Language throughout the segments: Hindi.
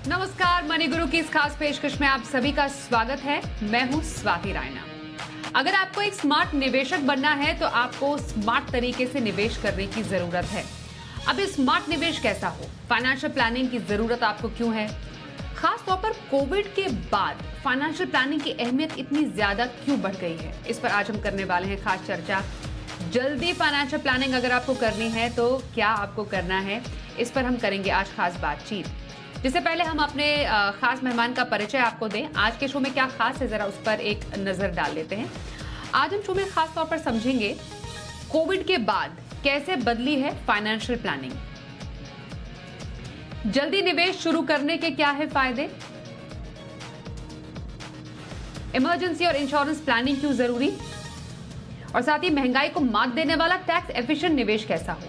नमस्कार, मनी गुरु की इस खास पेशकश में आप सभी का स्वागत है। मैं हूं स्वाति रायना। अगर आपको एक स्मार्ट निवेशक बनना है तो आपको स्मार्ट तरीके से निवेश करने की जरूरत है। अब ये स्मार्ट निवेश कैसा हो, फाइनेंशियल प्लानिंग की जरूरत आपको क्यों है, खास तौर पर कोविड के बाद फाइनेंशियल प्लानिंग की अहमियत इतनी ज्यादा क्यों बढ़ गई है, इस पर आज हम करने वाले हैं खास चर्चा। जल्दी फाइनेंशियल प्लानिंग अगर आपको करनी है तो क्या आपको करना है, इस पर हम करेंगे आज खास बातचीत। जिससे पहले हम अपने खास मेहमान का परिचय आपको दें। आज के शो में क्या खास है, जरा उस पर एक नजर डाल लेते हैं। आज हम शो में खास तौर पर समझेंगे कोविड के बाद कैसे बदली है फाइनेंशियल प्लानिंग, जल्दी निवेश शुरू करने के क्या है फायदे, इमरजेंसी और इंश्योरेंस प्लानिंग क्यों जरूरी, और साथ ही महंगाई को मात देने वाला टैक्स एफिशिएंट निवेश कैसा हो।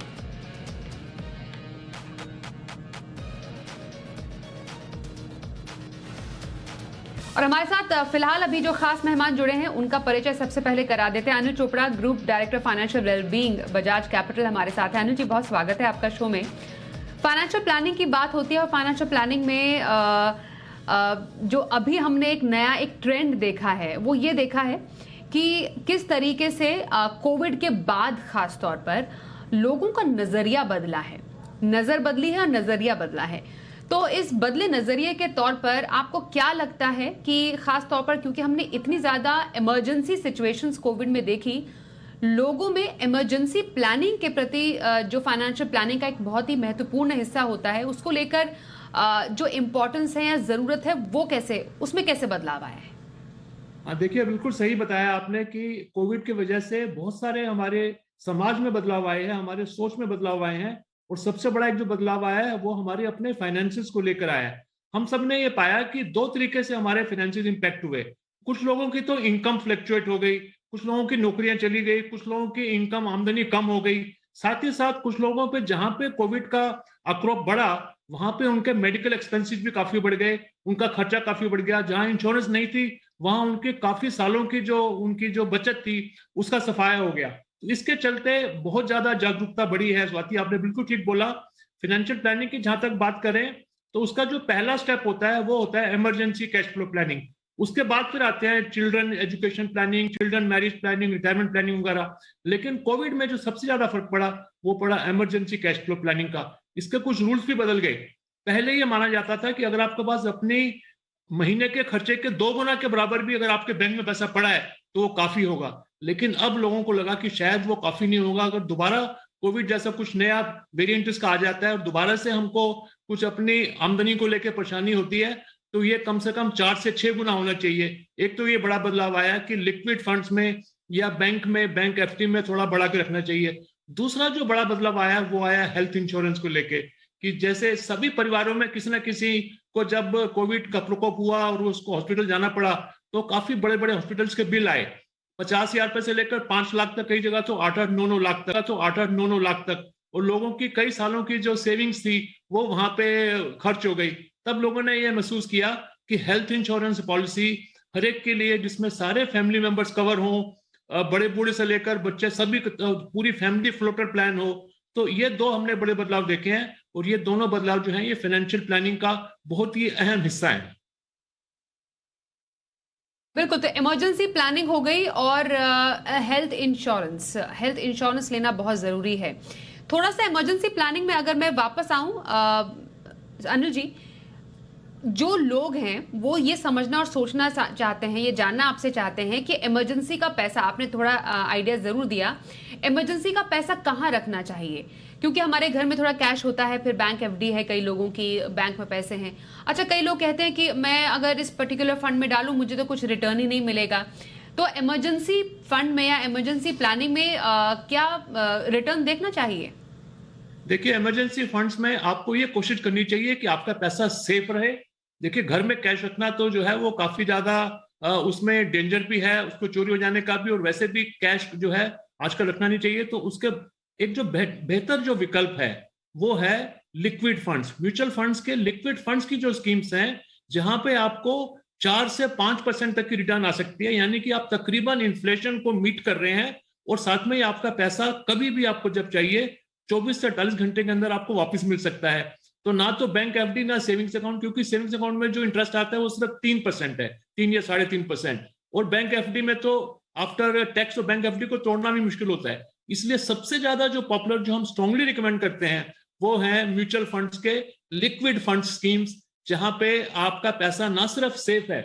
और हमारे साथ फिलहाल अभी जो खास मेहमान जुड़े हैं उनका परिचय सबसे पहले करा देते हैं। Anil Chopra, group director financial wellbeing, Bajaj capital हमारे साथ है। अनिल जी, बहुत स्वागत है आपका शो में। फाइनेंशियल प्लानिंग की बात होती है और फाइनेंशियल प्लानिंग में जो अभी हमने एक ट्रेंड देखा है वो ये देखा है कि किस तरीके से कोविड के बाद खास तौर पर लोगों का नजरिया बदला है, नजर बदली है और नजरिया बदला है। तो इस बदले नजरिए के तौर पर आपको क्या लगता है कि खास तौर पर क्योंकि हमने इतनी ज्यादा इमरजेंसी सिचुएशंस कोविड में देखी, लोगों में इमरजेंसी प्लानिंग के प्रति जो फाइनेंशियल प्लानिंग का एक बहुत ही महत्वपूर्ण हिस्सा होता है उसको लेकर जो इम्पोर्टेंस है या जरूरत है वो उसमें कैसे बदलाव आया है? देखिए, बिल्कुल सही बताया आपने कि कोविड की वजह से बहुत सारे हमारे समाज में बदलाव आए हैं, हमारे सोच में बदलाव आए हैं, और सबसे बड़ा एक जो बदलाव आया है वो हमारे अपने फाइनेंसेस को लेकर आया है। हम सब ने ये पाया कि दो तरीके से हमारे फाइनेंशियल इंपैक्ट हुए। कुछ लोगों की तो इनकम फ्लक्चुएट हो गई, कुछ लोगों की नौकरियां चली गई, कुछ लोगों की इनकम आमदनी कम हो गई। साथ ही साथ कुछ लोगों पे जहां पे कोविड का आक्रोश बढ़ा वहां पे उनके मेडिकल एक्सपेंसेस भी काफी बढ़ गए, उनका खर्चा काफी बढ़ गया। जहां इंश्योरेंस नहीं थी वहां उनके काफी सालों की उनकी जो बचत थी उसका सफाया हो गया। इसके चलते बहुत ज्यादा जागरूकता बढ़ी है। स्वाति, आपने बिल्कुल ठीक बोला। फाइनेंशियल प्लानिंग की जहां तक बात करें तो उसका जो पहला स्टेप होता है वो होता है इमरजेंसी कैश फ्लो प्लानिंग। उसके बाद फिर आते हैं children education planning, children marriage planning, retirement planning वगैरह। लेकिन कोविड में जो सबसे ज्यादा फर्क पड़ा वो पड़ा इमरजेंसी कैश फ्लो प्लानिंग का। इसके कुछ रूल्स भी बदल गए। पहले ये माना जाता था कि अगर आपके पास अपनी महीने के खर्चे के 2 गुना के बराबर भी अगर आपके बैंक में पैसा पड़ा है तो वो काफी होगा। लेकिन अब लोगों को लगा कि शायद वो काफी नहीं होगा। अगर दोबारा कोविड जैसा कुछ नया वेरिएंट इसका आ जाता है और दोबारा से हमको कुछ अपनी आमदनी को लेकर परेशानी होती है तो ये कम से कम 4 से 6 गुना होना चाहिए। एक तो ये बड़ा बदलाव आया कि लिक्विड फंड्स में या बैंक एफडी में थोड़ा बढ़ा के रखना चाहिए। दूसरा जो बड़ा बदलाव आया वो आया हेल्थ इंश्योरेंस को लेके, कि जैसे सभी परिवारों में किसी ना किसी को जब कोविड का प्रकोप हुआ और उसको हॉस्पिटल जाना पड़ा तो काफी बड़े बड़े हॉस्पिटल्स के बिल आए, 50,000 रुपए से लेकर 5 लाख तक, कई जगह तो 8-9 लाख तक। और लोगों की कई सालों की जो सेविंग्स थी वो वहां पे खर्च हो गई। तब लोगों ने ये महसूस किया कि हेल्थ इंश्योरेंस पॉलिसी हर एक के लिए, जिसमें सारे फैमिली मेंबर्स कवर हों, बड़े बूढ़े से लेकर बच्चे सभी, पूरी फैमिली फ्लोटर प्लान हो। तो ये दो हमने बड़े बदलाव देखे हैं और ये दोनों बदलाव जो हैं ये फाइनेंशियल प्लानिंग का बहुत ही अहम हिस्सा है। बिल्कुल, तो इमरजेंसी प्लानिंग हो गई और हेल्थ इंश्योरेंस लेना बहुत जरूरी है। थोड़ा सा इमरजेंसी प्लानिंग में अगर मैं वापस आऊं, अनिल जी, जो लोग हैं वो ये समझना और सोचना चाहते हैं, ये जानना आपसे चाहते हैं कि इमरजेंसी का पैसा, आपने थोड़ा आइडिया जरूर दिया, इमरजेंसी का पैसा कहाँ रखना चाहिए, क्योंकि हमारे घर में थोड़ा कैश होता है, फिर बैंक एफडी है, कई लोगों की बैंक में पैसे हैं। अच्छा, कई लोग कहते हैं कि मैं अगर इस पर्टिकुलर फंड में डालूं मुझे तो कुछ रिटर्न ही नहीं मिलेगा। तो इमरजेंसी फंड में या इमरजेंसी प्लानिंग में क्या रिटर्न देखना चाहिए? देखिए, इमरजेंसी फंड्स में आपको ये कोशिश करनी चाहिए कि आपका पैसा सेफ रहे। देखिए, घर में कैश रखना तो जो है वो काफी ज्यादा उसमें डेंजर भी है, उसको चोरी हो जाने का भी, और वैसे भी कैश जो है आजकल रखना नहीं चाहिए। तो उसके एक जो बेहतर जो विकल्प है वो है लिक्विड फंड्स। म्यूचुअल फंड्स के लिक्विड फंड्स की जो स्कीम्स हैं जहां पे आपको 4 से 5% तक की रिटर्न आ सकती है, यानी कि आप तकरीबन इन्फ्लेशन को मीट कर रहे हैं और साथ में ही आपका पैसा कभी भी आपको जब चाहिए 24 से 48 घंटे के अंदर आपको वापस मिल सकता है। तो ना तो बैंक एफडी ना सेविंग्स अकाउंट, क्योंकि सेविंग्स अकाउंट में जो इंटरेस्ट आता है वो सिर्फ 3% है, 3 या 3.5%, और बैंक एफडी में तो आफ्टर टैक्स तो बैंक एफडी को तोड़ना भी मुश्किल होता है। इसलिए सबसे ज्यादा जो पॉपुलर, जो हम स्ट्रांगली रिकमेंड करते हैं, वो है म्यूचुअल फंड्स के लिक्विड फंड स्कीम्स, जहां पे आपका पैसा ना सिर्फ सेफ है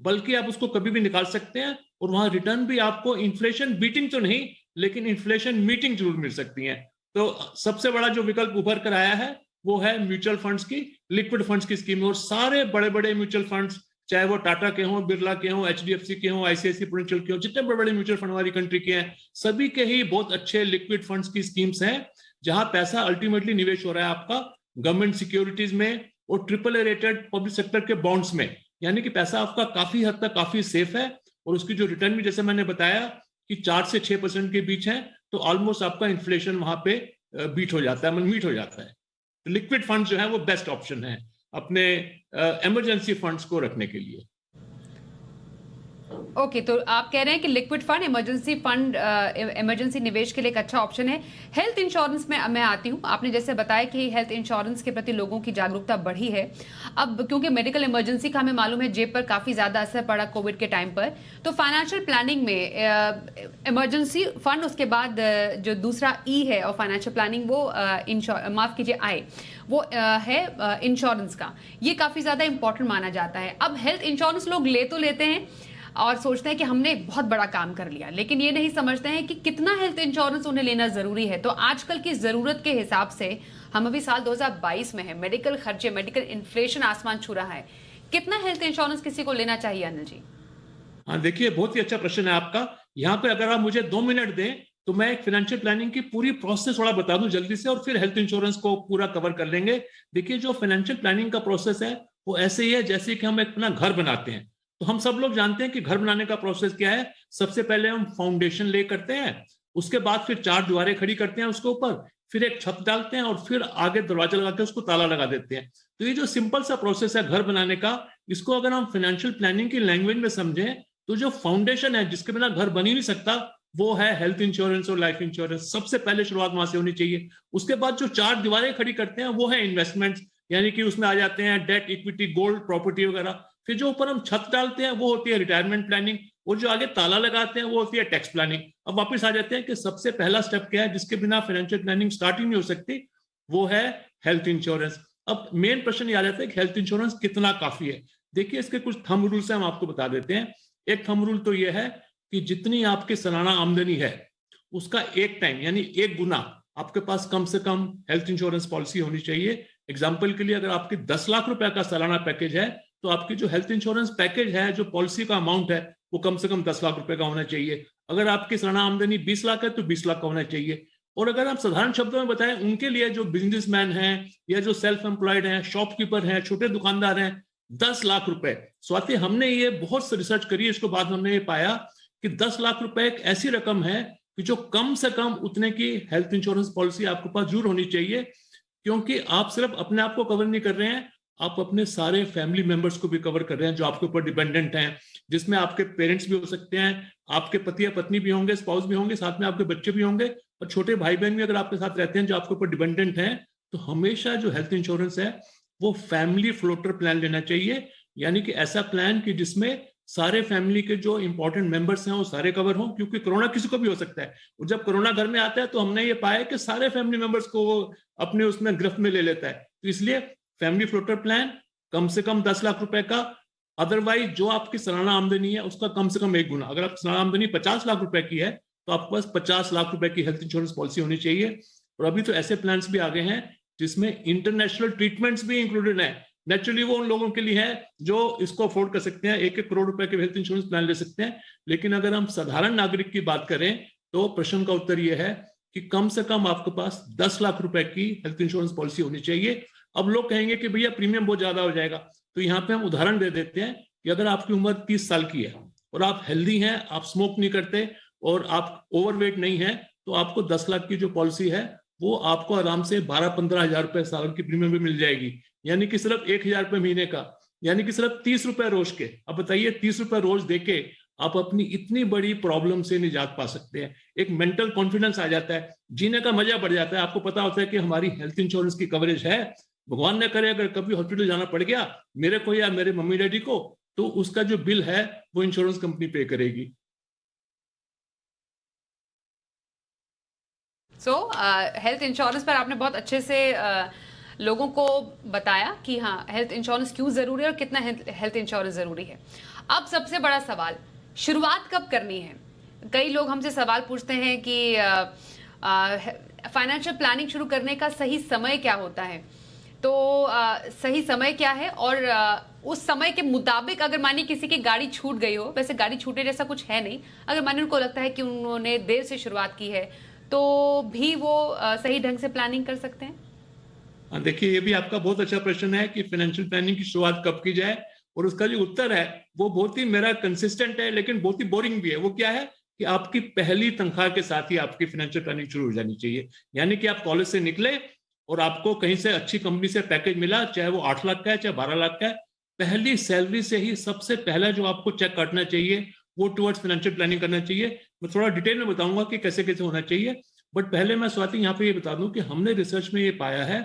बल्कि आप उसको कभी भी निकाल सकते हैं, और वहां रिटर्न भी आपको इन्फ्लेशन बीटिंग तो नहीं लेकिन इन्फ्लेशन मीटिंग जरूर मिल सकती है। तो सबसे बड़ा जो विकल्प उभर कर आया है वो है म्यूचुअल फंड्स की लिक्विड फंड्स की स्कीम। और सारे बड़े बड़े म्यूचुअल फंड्स, चाहे वो टाटा के हों, बिरला के हों, एचडीएफसी के हों, आईसीआईसीआई प्रूडेंशियल के हों, जितने बड़े बड़े म्यूचुअल फंड हमारी कंट्री के हैं, सभी के ही बहुत अच्छे लिक्विड फंड्स की स्कीम्स हैं, जहां पैसा अल्टीमेटली निवेश हो रहा है आपका गवर्नमेंट सिक्योरिटीज में और AAA रेटेड पब्लिक सेक्टर के बॉन्ड्स में। यानी कि पैसा आपका काफी हद तक काफी सेफ है, और उसकी जो रिटर्न भी जैसे मैंने बताया कि 4 से 6% के बीच है, तो ऑलमोस्ट आपका इन्फ्लेशन वहां पे बीट हो जाता है, मतलब मीट हो जाता है। तो लिक्विड फंड जो है वो बेस्ट ऑप्शन है अपने इमरजेंसी फंड्स को रखने के लिए। ओके, तो आप कह रहे हैं कि liquid fund, emergency fund, emergency निवेश के लिए एक अच्छा ऑप्शन है। हेल्थ इंश्योरेंस में मैं आती हूँ। आपने जैसे बताया कि हेल्थ इंश्योरेंस के प्रति लोगों की जागरूकता बढ़ी है अब, क्योंकि मेडिकल इमरजेंसी का हमें मालूम है जेब पर काफी ज्यादा असर पड़ा कोविड के टाइम पर। तो फाइनेंशियल प्लानिंग में इमरजेंसी फंड, उसके बाद जो दूसरा ई है और फाइनेंशियल प्लानिंग, वो माफ कीजिए आय, वो है इंश्योरेंस का। ये काफी ज्यादा इंपॉर्टेंट माना जाता है। अब हेल्थ इंश्योरेंस लोग ले तो लेते हैं और सोचते हैं कि हमने एक बहुत बड़ा काम कर लिया, लेकिन ये नहीं समझते हैं कि कितना हेल्थ इंश्योरेंस उन्हें लेना जरूरी है। तो आजकल की जरूरत के हिसाब से, हम अभी साल 2022 में है, मेडिकल खर्चे, मेडिकल इन्फ्लेशन आसमान छू रहा है, कितना हेल्थ इंश्योरेंस किसी को लेना चाहिए अनिल जी? हाँ देखिए, बहुत ही अच्छा प्रश्न है आपका। यहाँ पे अगर आप मुझे 2 मिनट दें तो मैं एक फाइनेंशियल प्लानिंग की पूरी प्रोसेस थोड़ा बता दूं जल्दी से, और फिर हेल्थ इंश्योरेंस को पूरा कवर कर लेंगे। देखिए, जो फाइनेंशियल प्लानिंग का प्रोसेस है वो ऐसे ही है जैसे कि हम एक अपना घर बनाते हैं। तो हम सब लोग जानते हैं कि घर बनाने का प्रोसेस क्या है। सबसे पहले हम फाउंडेशन ले करते हैं, उसके बाद फिर 4 दीवारें खड़ी करते हैं उसके ऊपर, फिर एक छत डालते हैं, और फिर आगे दरवाजा लगा के उसको ताला लगा देते हैं। तो ये जो सिंपल सा प्रोसेस है घर बनाने का, इसको अगर हम फाइनेंशियल प्लानिंग की लैंग्वेज में समझें तो जो फाउंडेशन है जिसके बिना घर बन ही नहीं सकता, वो है हेल्थ इंश्योरेंस और लाइफ इंश्योरेंस। सबसे पहले शुरुआत वहां से होनी चाहिए। उसके बाद जो 4 दीवारें खड़ी करते हैं वो है इन्वेस्टमेंट्स, यानी कि उसमें आ जाते हैं डेट, इक्विटी, गोल्ड, प्रॉपर्टी वगैरह। फिर जो ऊपर हम छत डालते हैं वो होती है रिटायरमेंट प्लानिंग, और जो आगे ताला लगाते हैं वो होती है टैक्स प्लानिंग। अब वापस आ जाते हैं कि सबसे पहला स्टेप क्या है जिसके बिना फाइनेंशियल प्लानिंग स्टार्ट ही नहीं हो सकती, वो है हेल्थ इंश्योरेंस। अब मेन प्रश्न ये आ जाता है कि हेल्थ इंश्योरेंस कितना काफी है। देखिए, इसके कुछ थंब रूल्स हम आपको बता देते हैं। एक थंब रूल तो ये है कि जितनी आपकी सालाना आमदनी है उसका एक टाइम यानी 1 गुना आपके पास कम से कम हेल्थ इंश्योरेंस पॉलिसी होनी चाहिए। एग्जाम्पल के लिए, अगर आपकी 10 लाख रुपए का सालाना पैकेज है तो आपकी जो हेल्थ इंश्योरेंस पैकेज है, जो पॉलिसी का अमाउंट है, वो कम से कम 10 लाख रुपए का होना चाहिए। अगर आपकी सालाना आमदनी 20 लाख है तो 20 लाख का होना चाहिए। और अगर आप साधारण शब्दों में बताएं, उनके लिए जो बिजनेसमैन हैं या जो सेल्फ एम्प्लॉयड हैं, शॉपकीपर हैं, छोटे दुकानदार हैं, 10 लाख रुपए। स्वाति, हमने ये बहुत रिसर्च करी, इसको बाद हमने ये पाया कि 10 लाख रुपए एक ऐसी रकम है कि जो कम से कम उतने की हेल्थ इंश्योरेंस पॉलिसी आपके पास जरूर होनी चाहिए, क्योंकि आप सिर्फ अपने आप को कवर नहीं कर रहे हैं, आप अपने सारे फैमिली मेंबर्स को भी कवर कर रहे हैं जो आपके ऊपर डिपेंडेंट हैं, जिसमें आपके पेरेंट्स भी हो सकते हैं, आपके पति या पत्नी भी होंगे, स्पाउस भी होंगे, साथ में आपके बच्चे भी होंगे, और छोटे भाई बहन भी अगर आपके साथ रहते हैं जो आपके ऊपर डिपेंडेंट हैं। तो हमेशा जो हेल्थ इंश्योरेंस है वो फैमिली फ्लोटर प्लान लेना चाहिए, यानी कि ऐसा प्लान कि जिसमें सारे फैमिली के जो इंपॉर्टेंट मेंबर्स हैं वो सारे कवर हों, क्योंकि कोरोना किसी को भी हो सकता है। और जब कोरोना घर में आता है तो हमने ये पाया कि सारे फैमिली मेंबर्स को वो अपने उसमें गिरफ्त में ले लेता है। तो इसलिए फैमिली फ्लोटर प्लान कम से कम 10 लाख रुपए का, अदरवाइज जो आपकी सालाना आमदनी है उसका कम से कम 1 गुना। अगर आपकी सालाना आमदनी 50 लाख रुपए की है तो आपके पास 50 लाख रुपए की हेल्थ इंश्योरेंस पॉलिसी होनी चाहिए। और अभी तो ऐसे प्लान भी आ गए हैं जिसमें इंटरनेशनल ट्रीटमेंट्स भी इंक्लूडेड है। नेचुरली वो उन लोगों के लिए है जो इसको अफोर्ड कर सकते हैं, 1-1 करोड़ रुपए के हेल्थ इंश्योरेंस प्लान ले सकते हैं। लेकिन अगर हम साधारण नागरिक की बात करें तो प्रश्न का उत्तर यह है कि कम से कम आपके पास 10 लाख रुपए की हेल्थ इंश्योरेंस पॉलिसी होनी चाहिए। अब लोग कहेंगे कि भैया प्रीमियम बहुत ज्यादा हो जाएगा, तो यहाँ पे हम उदाहरण दे देते हैं कि अगर आपकी उम्र 30 साल की है और आप हेल्दी हैं, आप स्मोक नहीं करते और आप ओवरवेट नहीं है, तो आपको 10 लाख की जो पॉलिसी है वो आपको आराम से 12-15 हजार रुपए साल की प्रीमियम भी मिल जाएगी, यानी कि सिर्फ 1,000 रुपए महीने का, यानी कि सिर्फ 30 रुपए रोज के। अब बताइए 30 रुपए रोज देके आप अपनी इतनी बड़ी प्रॉब्लम से निजात पा सकते हैं। एक मेंटल कॉन्फिडेंस आ जाता है, जीने का मजा बढ़ जाता है। आपको पता होता है कि हमारी हेल्थ इंश्योरेंस की कवरेज है, भगवान न करे अगर कभी हॉस्पिटल जाना पड़ गया मेरे को या मेरे मम्मी डैडी को, तो उसका जो बिल है वो इंश्योरेंस कंपनी पे करेगी। सो हेल्थ इंश्योरेंस पर आपने बहुत अच्छे से लोगों को बताया कि हाँ, हेल्थ इंश्योरेंस क्यों जरूरी है और कितना हेल्थ इंश्योरेंस जरूरी है। अब सबसे बड़ा सवाल, शुरुआत कब करनी है? कई लोग हमसे सवाल पूछते हैं कि फाइनेंशियल प्लानिंग शुरू करने का सही समय क्या होता है। तो सही समय क्या है, और उस समय के मुताबिक अगर मानिए किसी की गाड़ी छूट गई हो, वैसे गाड़ी छूटे जैसा कुछ है नहीं, अगर मानिए उनको लगता है कि उन्होंने देर से शुरुआत की है, तो भी वो सही ढंग से प्लानिंग कर सकते हैं? हाँ, देखिए ये भी आपका बहुत अच्छा प्रश्न है कि फाइनेंशियल प्लानिंग की शुरुआत कब की जाए, और उसका जो उत्तर है वो बहुत ही मेरा कंसिस्टेंट है लेकिन बहुत ही बोरिंग भी है। वो क्या है कि आपकी पहली तनख्वाह के साथ ही आपकी फाइनेंशियल प्लानिंग शुरू हो जानी चाहिए। यानी कि आप कॉलेज से निकले और आपको कहीं से अच्छी कंपनी से पैकेज मिला, चाहे वो 8 लाख का है चाहे 12 लाख का है, पहली सैलरी से ही सबसे पहला जो आपको चेक काटना चाहिए वो टुवर्ड्स फाइनेंशियल प्लानिंग करना चाहिए। मैं थोड़ा डिटेल में बताऊंगा कि कैसे कैसे होना चाहिए, बट पहले मैं स्वाति यहाँ पे ये बता दूं कि हमने रिसर्च में ये पाया है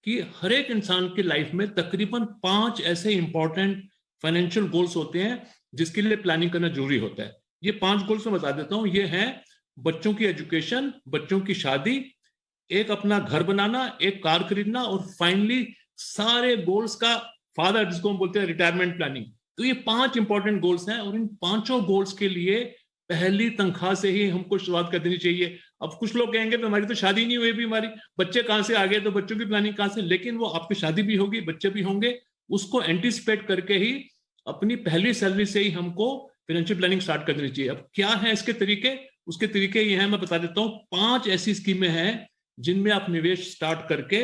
कि हर एक इंसान की लाइफ में तकरीबन 5 ऐसे इंपॉर्टेंट फाइनेंशियल गोल्स होते हैं जिसके लिए प्लानिंग करना जरूरी होता है। ये 5 गोल्स मैं बता देता हूँ। ये हैं बच्चों की एजुकेशन, बच्चों की शादी, एक अपना घर बनाना, एक कार खरीदना, और फाइनली सारे गोल्स का फादर जिसको हम बोलते हैं रिटायरमेंट प्लानिंग। तो ये 5 इंपॉर्टेंट गोल्स हैं और इन पांचों गोल्स के लिए पहली तनख्वाह से ही हमको शुरुआत कर देनी चाहिए। अब कुछ लोग कहेंगे तो हमारी तो शादी नहीं हुई भी, हमारी बच्चे कहां से आ गए, तो बच्चों की प्लानिंग कहां से? लेकिन वो आपकी शादी भी होगी, बच्चे भी होंगे, उसको एंटिसिपेट करके ही अपनी पहली सैलरी से ही हमको फाइनेंशियल प्लानिंग स्टार्ट कर देनी चाहिए। अब क्या है इसके तरीके? उसके तरीके ये हैं, मैं बता देता हूँ। 5 ऐसी स्कीमें हैं जिनमें आप निवेश स्टार्ट करके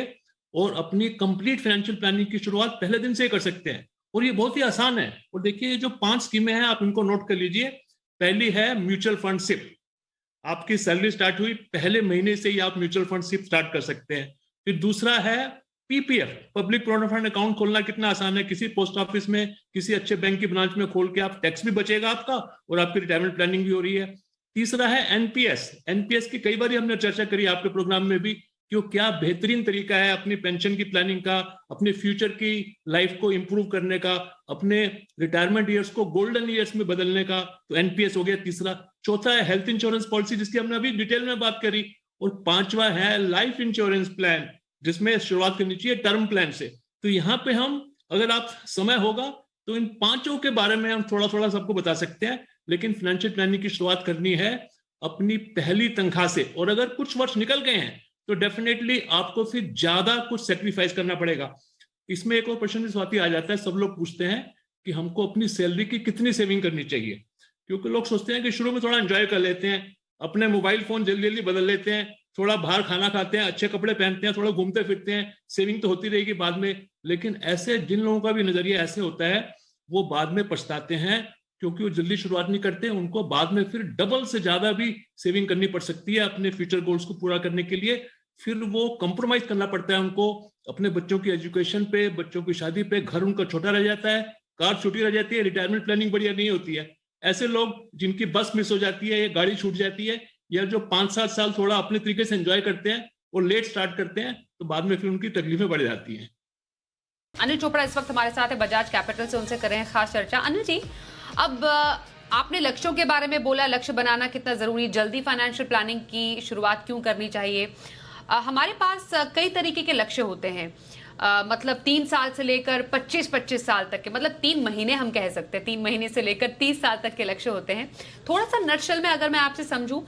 और अपनी कंप्लीट फाइनेंशियल प्लानिंग की शुरुआत पहले दिन से ही कर सकते हैं, और ये बहुत ही आसान है। और देखिए जो 5 स्कीमें हैं आप इनको नोट कर लीजिए। पहली है म्यूचुअल फंड सिप। आपकी सैलरी स्टार्ट हुई पहले महीने से ही आप म्यूचुअल फंड सिप स्टार्ट कर सकते हैं। फिर दूसरा है PPF, public provident fund account खोलना कितना आसान है, किसी पोस्ट ऑफिस में किसी अच्छे बैंक की ब्रांच में खोल के आप टैक्स भी बचेगा आपका और आपकी रिटायरमेंट प्लानिंग भी हो रही है। तीसरा है एनपीएस। एनपीएस की कई बार हमने चर्चा करी आपके प्रोग्राम में भी कि वो क्या बेहतरीन तरीका है अपनी पेंशन की प्लानिंग का, अपने फ्यूचर की लाइफ को इंप्रूव करने का, अपने रिटायरमेंट ईयर्स को गोल्डन ईयर्स में बदलने का। तो एनपीएस हो गया तीसरा। चौथा है हेल्थ इंश्योरेंस पॉलिसी जिसकी हमने अभी डिटेल में बात करी। और पांचवा है लाइफ इंश्योरेंस प्लान जिसमें शुरुआत करनी चाहिए टर्म प्लान से। तो यहाँ पे हम, अगर आप समय होगा तो इन पांचों के बारे में हम थोड़ा थोड़ा सबको बता सकते हैं, लेकिन फाइनेंशियल प्लानिंग की शुरुआत करनी है अपनी पहली तनख्वाह से। और अगर कुछ वर्ष निकल गए हैं तो डेफिनेटली आपको फिर ज्यादा कुछ सेक्रीफाइस करना पड़ेगा। इसमें एक और प्रश्न भी स्वाति आ जाता है, सब लोग पूछते हैं कि हमको अपनी सैलरी की कितनी सेविंग करनी चाहिए, क्योंकि लोग सोचते हैं कि शुरू में थोड़ा एंजॉय कर लेते हैं, अपने मोबाइल फोन जल्दी जल्दी बदल लेते हैं, थोड़ा बाहर खाना खाते हैं, अच्छे कपड़े पहनते हैं, थोड़ा घूमते फिरते हैं, सेविंग तो होती रहेगी बाद में। लेकिन ऐसे जिन लोगों का भी नजरिया ऐसे होता है वो बाद में पछताते हैं, क्योंकि वो जल्दी शुरुआत नहीं करते, उनको बाद में फिर डबल से ज्यादा भी सेविंग करनी पड़ सकती है अपने फ्यूचर गोल्स को पूरा करने के लिए। फिर वो कंप्रोमाइज करना पड़ता है उनको अपने बच्चों की एजुकेशन पे, बच्चों की शादी पे, घर उनका छोटा रह जाता है, कार छोटी रह जाती है, रिटायरमेंट प्लानिंग बढ़िया नहीं होती है। ऐसे लोग जिनकी बस मिस हो जाती है या गाड़ी छूट जाती है, या जो 5-7 साल थोड़ा अपने तरीके से एंजॉय करते हैं और लेट स्टार्ट करते हैं, तो बाद में फिर उनकी तकलीफें बढ़ जाती हैं। अनिल चोपड़ा इस वक्त हमारे साथ है बजाज कैपिटल से, उनसे करें खास चर्चा। अनिल जी, अब आपने लक्ष्यों के बारे में बोला, लक्ष्य बनाना कितना जरूरी, जल्दी फाइनेंशियल प्लानिंग की शुरुआत क्यों करनी चाहिए। हमारे पास कई तरीके के लक्ष्य होते हैं, मतलब 3 साल से लेकर 25-25 साल तक के, मतलब 3 महीने हम कह सकते हैं, 3 महीने से लेकर 30 साल तक के लक्ष्य होते हैं। थोड़ा सा नटशल में अगर मैं आपसे समझूं,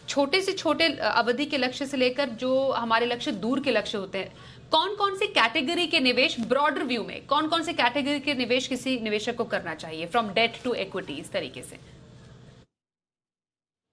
छोटे से छोटे अवधि के लक्ष्य से लेकर जो हमारे लक्ष्य दूर के लक्ष्य होते हैं, कौन कौन से कैटेगरी के निवेश, ब्रॉडर व्यू में कौन कौन से कैटेगरी के निवेश किसी निवेशक को करना चाहिए, फ्रॉम डेट टू इक्विटी, इस तरीके से?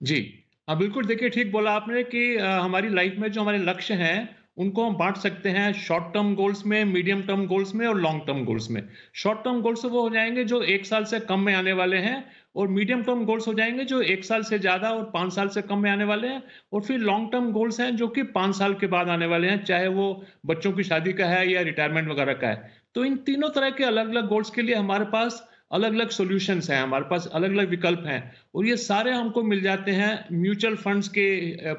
जी हाँ, बिल्कुल। देखिए ठीक बोला आपने कि हमारी लाइफ में जो हमारे लक्ष्य हैं उनको हम बांट सकते हैं शॉर्ट टर्म गोल्स में, मीडियम टर्म गोल्स में और लॉन्ग टर्म गोल्स में। शॉर्ट टर्म गोल्स वो हो जाएंगे जो 1 साल से कम में आने वाले हैं, और मीडियम टर्म गोल्स हो जाएंगे जो 1 साल से ज्यादा और 5 साल से कम में आने वाले हैं, और फिर लॉन्ग टर्म गोल्स हैं जो कि 5 साल के बाद आने वाले हैं, चाहे वो बच्चों की शादी का है या रिटायरमेंट वगैरह का है। तो इन तीनों तरह के अलग अलग गोल्स के लिए हमारे पास अलग अलग सॉल्यूशंस हैं, हमारे पास अलग अलग विकल्प हैं, और ये सारे हमको मिल जाते हैं म्यूचुअल फंड्स के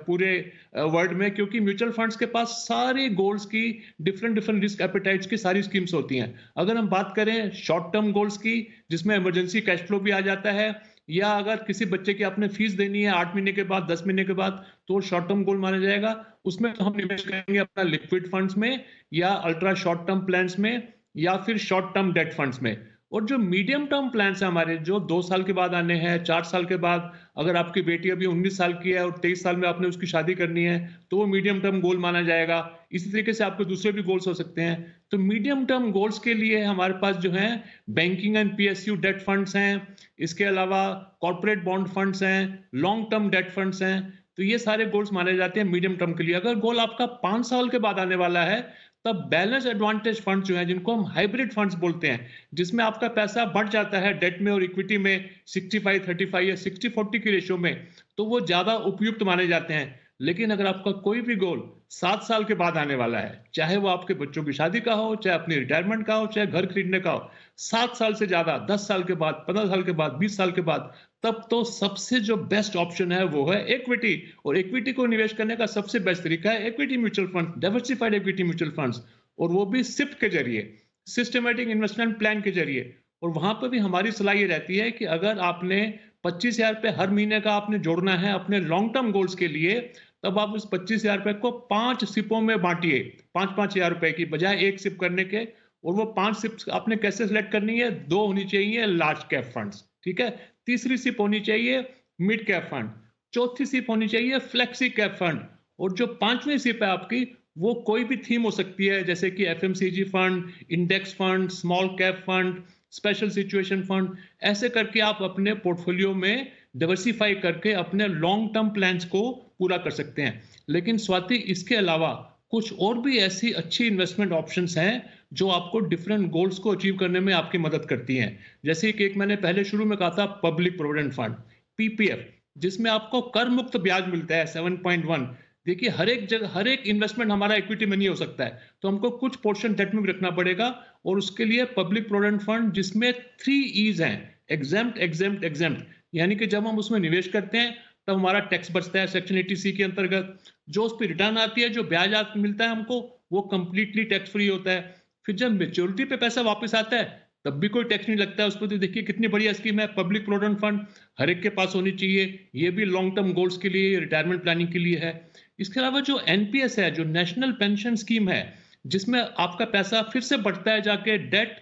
पूरे वर्ल्ड में, क्योंकि म्यूचुअल फंड्स के पास सारे गोल्स की डिफरेंट डिफरेंट रिस्क एपेटाइट्स की सारी स्कीम्स होती हैं। अगर हम बात करें शॉर्ट टर्म गोल्स की, जिसमें इमरजेंसी कैश फ्लो भी आ जाता है, या अगर किसी बच्चे की आपने फीस देनी है 8 महीने के बाद, 10 महीने के बाद, तो शॉर्ट टर्म गोल माना जाएगा। उसमें तो हम निवेश करेंगे अपना लिक्विड फंड्स में, या अल्ट्रा शॉर्ट टर्म प्लान्स में, या फिर शॉर्ट टर्म डेट फंड्स में। और जो मीडियम टर्म प्लान्स है हमारे, जो 2 साल के बाद आने हैं, 4 साल के बाद, अगर आपकी बेटी अभी 19 साल की है और 23 साल में आपने उसकी शादी करनी है, तो वो मीडियम टर्म गोल माना जाएगा। इसी तरीके से आपके दूसरे भी गोल्स हो सकते हैं। तो मीडियम टर्म गोल्स के लिए हमारे पास जो है banking and PSU date funds हैं, इसके अलावा कॉर्पोरेट बॉन्ड फंड्स हैं, लॉन्ग टर्म डेट फंड्स हैं। तो ये सारे गोल्स माने जाते हैं मीडियम टर्म के लिए। अगर गोल आपका 5 साल के बाद आने वाला है, तब बैलेंस एडवांटेज फंड जो है, जिनको हम हाइब्रिड फंड्स बोलते हैं, जिसमें आपका पैसा बढ़ जाता है डेट में और इक्विटी में 65-35 या 60-40 की रेशियो में, तो वो ज्यादा उपयुक्त माने जाते हैं। लेकिन अगर आपका कोई भी गोल 7 साल के बाद आने वाला है, चाहे वो आपके बच्चों की शादी का हो, चाहे अपनी रिटायरमेंट का हो, चाहे घर खरीदने का हो, 7 साल से ज्यादा, 10 साल के बाद, 15 साल के बाद, 20 साल के बाद, तब तो सबसे जो बेस्ट ऑप्शन है वो है इक्विटी। और इक्विटी को निवेश करने का सबसे बेस्ट तरीका है equity mutual fund, diversified equity mutual funds, और वो भी सिफ्ट के जरिए, सिस्टमेटिक इन्वेस्टमेंट प्लान के जरिए। और वहां पर भी हमारी सलाह ये रहती है कि अगर आपने 25,000 रुपए हर महीने का आपने जोड़ना है अपने लॉन्ग टर्म गोल्स के लिए, तब आप उस 25,000 रुपए को 5 सिपों में बांटिए, 5-5 हजार रुपए की बजाय 1 सिप करने के। और वो 5 सिप्स आपने कैसे सिलेक्ट करनी है? 2 होनी चाहिए लार्ज कैप फंड्स, ठीक है, तीसरी सिप होनी चाहिए मिड कैप फंड, चौथी सिप होनी चाहिए फ्लेक्सी कैप फंड, और जो 5वीं सिप है आपकी, वो कोई भी थीम हो सकती है, जैसे कि FMCG fund, index fund, small cap fund, special situation fund. ऐसे करके आप अपने पोर्टफोलियो में डाइवर्सिफाई करके अपने लॉन्ग टर्म प्लान्स को पूरा कर सकते हैं। लेकिन स्वाति, इसके अलावा कुछ और भी ऐसी अच्छी इन्वेस्टमेंट ऑप्शंस हैं जो आपको डिफरेंट गोल्स को अचीव करने में आपकी मदद करती हैं। जैसे कि एक मैंने पहले शुरू में कहा था पब्लिक प्रोविडेंट फंड, पीपीएफ, जिसमें आपको कर मुक्त ब्याज मिलता है 7.1। देखिए, हर एक जगह हर एक इन्वेस्टमेंट हमारा इक्विटी में नहीं हो सकता है, तो हमको कुछ पोर्शन डेट में भी रखना पड़ेगा। और उसके लिए पब्लिक प्रोविडेंट फंड, जिसमें 3 E's हैं, एग्जेम्प्ट, एग्जेम्प्ट, एग्जेम्प्ट, यानी कि जब हम उसमें निवेश करते हैं तब हमारा टैक्स बचता है सेक्शन 80C के अंतर्गत। जो उस पर रिटर्न आती है, जो ब्याज मिलता है हमको, वो कंप्लीटली टैक्स फ्री होता है। फिर जब मेच्योरिटी पे पैसा वापस आता है, तब भी कोई टैक्स नहीं लगता है उस पर। तो देखिए कितनी बढ़िया स्कीम है पब्लिक प्रोविडेंट फंड, हर एक के पास होनी चाहिए। ये भी लॉन्ग टर्म गोल्स के लिए, रिटायरमेंट प्लानिंग के लिए है। इसके अलावा जो एनपीएस है, जो नेशनल पेंशन स्कीम है, जिसमें आपका पैसा फिर से बढ़ता है जाके डेट,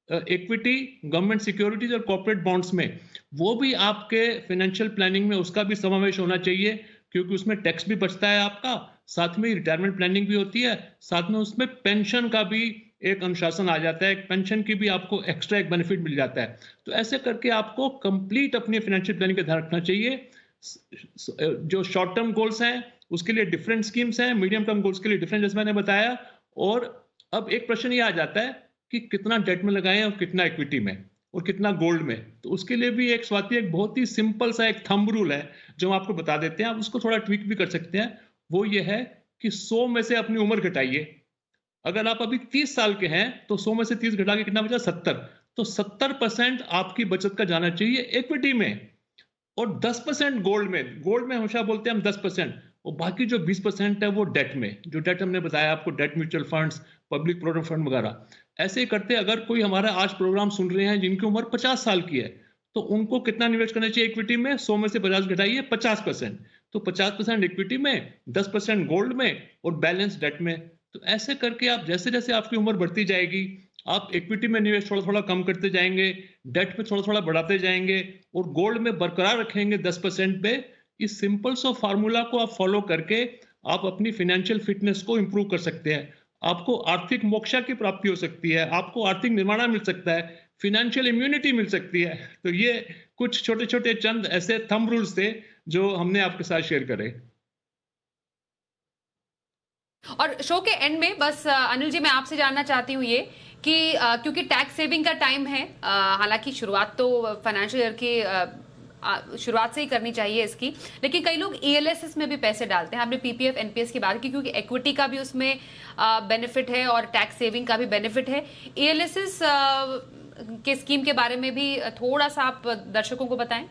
इक्विटी, गवर्नमेंट सिक्योरिटीज और कॉर्पोरेट बॉन्ड्स में, वो भी आपके फाइनेंशियल प्लानिंग में उसका भी समावेश होना चाहिए, क्योंकि उसमें टैक्स भी बचता है आपका, साथ में रिटायरमेंट प्लानिंग भी होती है, साथ में उसमें पेंशन का भी एक अनुशासन आ जाता है, पेंशन की भी आपको एक्स्ट्रा एक बेनिफिट मिल जाता है। तो ऐसे करके आपको कंप्लीट अपनी फाइनेंशियल प्लानिंग का ध्यान रखना चाहिए। जो शॉर्ट टर्म गोल्स हैं उसके लिए डिफरेंट स्कीम्स हैं, मीडियम टर्म गोल्स के लिए डिफरेंट, जैसे मैंने बताया। और अब एक प्रश्न ये आ जाता है कि कितना डेट में लगाएं और कितना इक्विटी में और कितना गोल्ड में। तो उसके लिए भी एक स्वाति, एक बहुत ही सिंपल सा एक थंब रूल है जो हम आपको बता देते हैं, आप उसको थोड़ा ट्विक भी कर सकते हैं। वो ये है कि 100 में से अपनी उम्र घटाइए। अगर आप अभी 30 साल के हैं तो 100 में से 30 घटा के कितना बचा? 70। तो 70% आपकी बचत का जाना चाहिए इक्विटी में, और 10% गोल्ड में। गोल्ड में हमेशा बोलते हैं हम 10%, और बाकी जो 20% है वो डेट में, जो डेट हमने बताया आपको, debt mutual funds, public provident fund वगैरह। ऐसे ही करते, अगर कोई हमारा आज प्रोग्राम सुन रहे हैं जिनकी उम्र 50 साल की है, तो उनको कितना निवेश करना चाहिए इक्विटी में? 100 में से 50 घटाइए, 50%। तो 50% इक्विटी में, 10% गोल्ड में और बैलेंस डेट में। तो ऐसे करके आप जैसे जैसे आपकी उम्र बढ़ती जाएगी, आप इक्विटी में निवेश थोड़ा थोड़ा कम करते जाएंगे, डेट पे थोड़ा थोड़ा बढ़ाते जाएंगे, और गोल्ड में बरकरार रखेंगे 10% पे। इस सिंपल सो फार्मूला को आप फॉलो करके आप अपनी फाइनेंशियल फिटनेस को इंप्रूव कर सकते हैं। आपको आर्थिक मोक्षा की प्राप्ति हो सकती है, आपको आर्थिक निर्माण मिल सकता है, फाइनेंशियल इम्यूनिटी मिल सकती है। तो ये कुछ छोटे छोटे चंद ऐसे थंब रूल्स थे जो हमने आपके साथ शेयर करे। और शो के एंड में बस अनिल जी, मैं आपसे जानना चाहती हूँ ये कि क्योंकि टैक्स सेविंग का टाइम है, हालांकि शुरुआत तो फाइनेंशियल ईयर की शुरुआत से ही करनी चाहिए इसकी, लेकिन कई लोग ईएलएसएस में भी पैसे डालते हैं। आपने पीपीएफ एनपीएस की बात की, क्योंकि इक्विटी का भी उसमें बेनिफिट है और टैक्स सेविंग का भी बेनिफिट है। ईएलएसएस के स्कीम के बारे में भी थोड़ा सा आप दर्शकों को बताएं।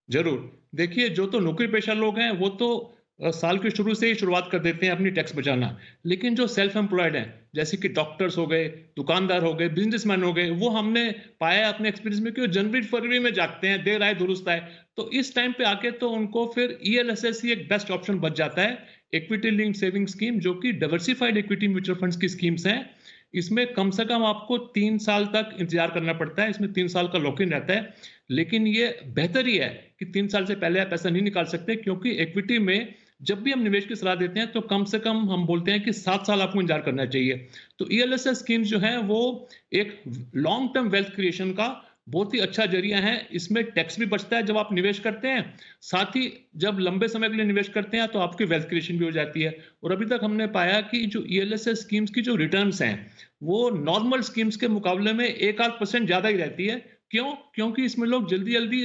जरूर। देखिए, जो तो नौकरी पेशा लोग हैं वो तो साल के शुरू से ही शुरुआत कर देते हैं अपनी टैक्स बचाना। लेकिन जो सेल्फ एम्प्लॉयड हैं, जैसे कि डॉक्टर्स हो गए, दुकानदार हो गए, बिजनेसमैन हो गए, वो हमने पाया अपने एक्सपीरियंस में कि वो जनवरी फरवरी में जागते हैं, देर आए दुरुस्त आए। तो इस टाइम पे आके तो उनको फिर ईएलएसएस ही एक बेस्ट ऑप्शन बच जाता है। इक्विटी लिंक्ड सेविंग स्कीम, जो कि डाइवर्सिफाइड इक्विटी म्यूचुअल फंड्स की स्कीम्स हैं। इसमें कम से कम आपको 3 साल तक इंतजार करना पड़ता है। इसमें 3 साल का लॉक इन रहता है। लेकिन ये बेहतर ही है कि 3 साल से पहले आप पैसा नहीं निकाल सकते, क्योंकि इक्विटी में जब भी हम निवेश की सलाह देते हैं तो कम से कम हम बोलते हैं कि 7 साल आपको इंतजार करना चाहिए। तो ईएलएसएस स्कीम्स जो हैं वो एक लॉन्ग टर्म वेल्थ क्रिएशन का बहुत ही अच्छा जरिया है। इसमें टैक्स भी बचता है जब आप निवेश करते हैं, साथ ही जब लंबे समय के लिए निवेश करते हैं तो आपकी वेल्थ क्रिएशन भी हो जाती है। और अभी तक हमने पाया कि जो ईएलएसएस स्कीम्स की जो रिटर्न्स हैं वो नॉर्मल स्कीम्स के मुकाबले में 1-8% ज्यादा ही रहती है। क्यों? क्योंकि इसमें लोग जल्दी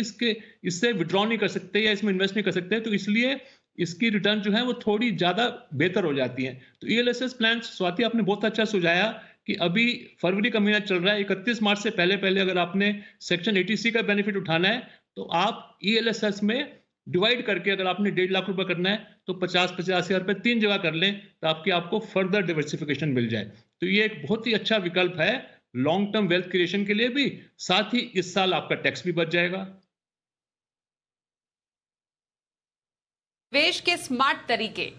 इससे विड्रॉ नहीं कर सकते या इसमें इन्वेस्ट नहीं कर सकते, तो इसलिए इसकी रिटर्न जो है वो थोड़ी ज्यादा बेहतर हो जाती है। तो ईएलएसएस प्लान, स्वाति आपने बहुत अच्छा सुझाया कि अभी फरवरी का महीना चल रहा है, 31 मार्च से पहले अगर आपने सेक्शन 80C का बेनिफिट उठाना है तो आप ईएलएसएस में डिवाइड करके, अगर आपने 1.5 लाख रुपए करना है तो 50-50 हजार रुपए 3 जगह कर लें, तो आपको फर्दर डिवर्सिफिकेशन मिल जाए। तो ये एक बहुत ही अच्छा विकल्प है लॉन्ग टर्म वेल्थ क्रिएशन के लिए भी, साथ ही इस साल आपका टैक्स भी बच जाएगा। निवेश के स्मार्ट तरीके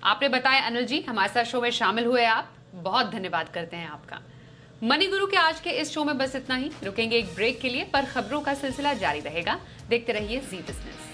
आपने बताए अनिल जी, हमारे साथ शो में शामिल हुए आप, बहुत धन्यवाद करते हैं आपका। मनी गुरु के आज के इस शो में बस इतना ही। रुकेंगे एक ब्रेक के लिए, पर खबरों का सिलसिला जारी रहेगा। देखते रहिए जी बिजनेस।